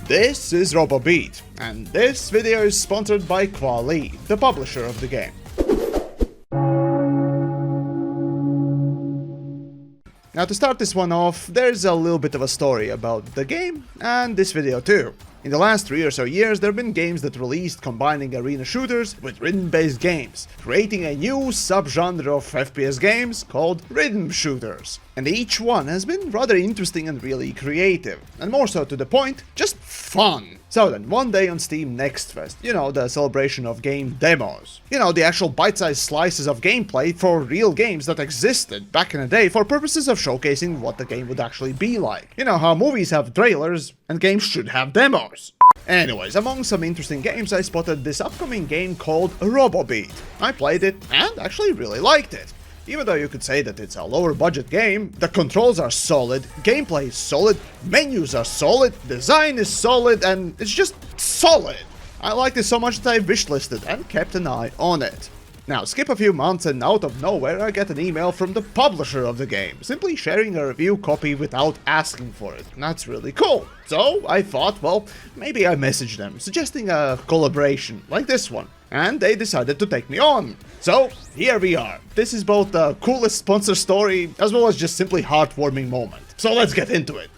This is Robobeat, and this video is sponsored by Kwalee, the publisher of the game. Now to start this one off, there's a little bit of a story about the game and this video too. In the last 3 or so years, there have been games that released combining arena shooters with rhythm-based games, creating a new subgenre of FPS games called rhythm shooters. And each one has been rather interesting and really creative, and more so to the point, just fun. So then, one day on Steam Next Fest, you know, the celebration of game demos. You know, the actual bite-sized slices of gameplay for real games that existed back in the day for purposes of showcasing what the game would actually be like. You know how movies have trailers, and games should have demos. Anyways, among some interesting games, I spotted this upcoming game called Robobeat. I played it, and actually really liked it. Even though you could say that it's a lower budget game, the controls are solid, gameplay is solid, menus are solid, design is solid, and it's just solid. I liked it so much that I wishlisted and kept an eye on it. Now, skip a few months and out of nowhere I get an email from the publisher of the game, simply sharing a review copy without asking for it. That's really cool. So I thought, well, maybe I message them, suggesting a collaboration like this one. And they decided to take me on. So, here we are. This is both the coolest sponsor story, as well as just simply heartwarming moment. So let's get into it.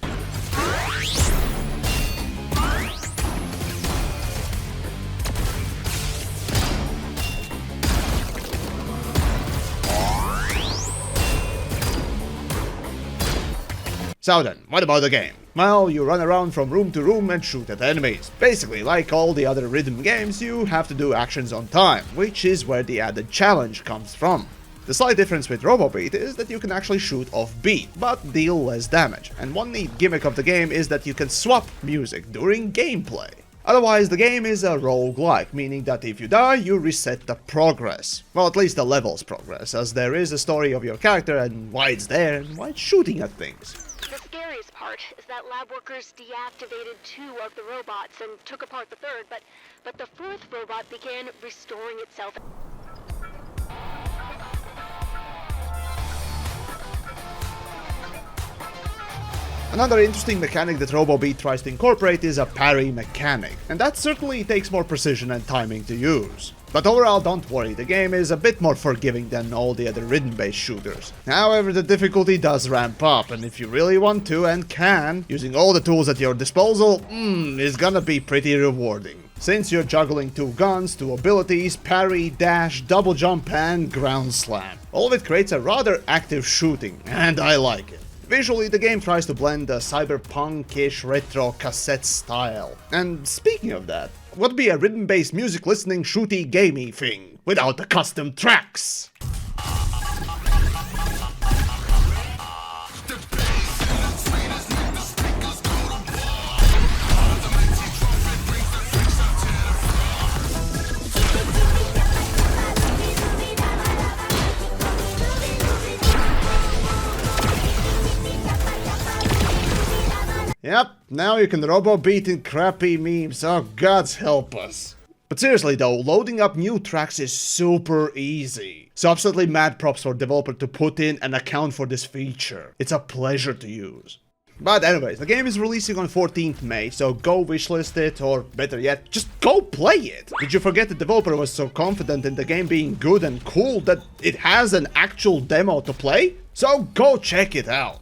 So then, what about the game? Well, you run around from room to room and shoot at enemies. Basically, like all the other rhythm games, you have to do actions on time, which is where the added challenge comes from. The slight difference with Robobeat is that you can actually shoot off beat, but deal less damage, and one neat gimmick of the game is that you can swap music during gameplay. Otherwise, the game is a roguelike, meaning that if you die, you reset the progress. Well, at least the level's progress, as there is a story of your character and why it's there and why it's shooting at things. The scariest part is that lab workers deactivated 2 of the robots and took apart the 3rd, but the 4th robot began restoring itself. Another interesting mechanic that Robobeat tries to incorporate is a parry mechanic, and that certainly takes more precision and timing to use. But overall, don't worry, the game is a bit more forgiving than all the other rhythm-based shooters. However, the difficulty does ramp up, and if you really want to and can, using all the tools at your disposal, is gonna be pretty rewarding. Since you're juggling 2 guns, 2 abilities, parry, dash, double jump, and ground slam. All of it creates a rather active shooting, and I like it. Visually, the game tries to blend the cyberpunk-ish retro cassette style. And speaking of that, what would be a rhythm-based music listening shooty gamey thing without the custom tracks? Yep, now you can Robobeat in crappy memes, oh gods help us. But seriously though, loading up new tracks is super easy. So absolutely mad props for developer to put in and account for this feature. It's a pleasure to use. But anyways, the game is releasing on 14th May, so go wishlist it, or better yet, just go play it! Did you forget the developer was so confident in the game being good and cool that it has an actual demo to play? So go check it out!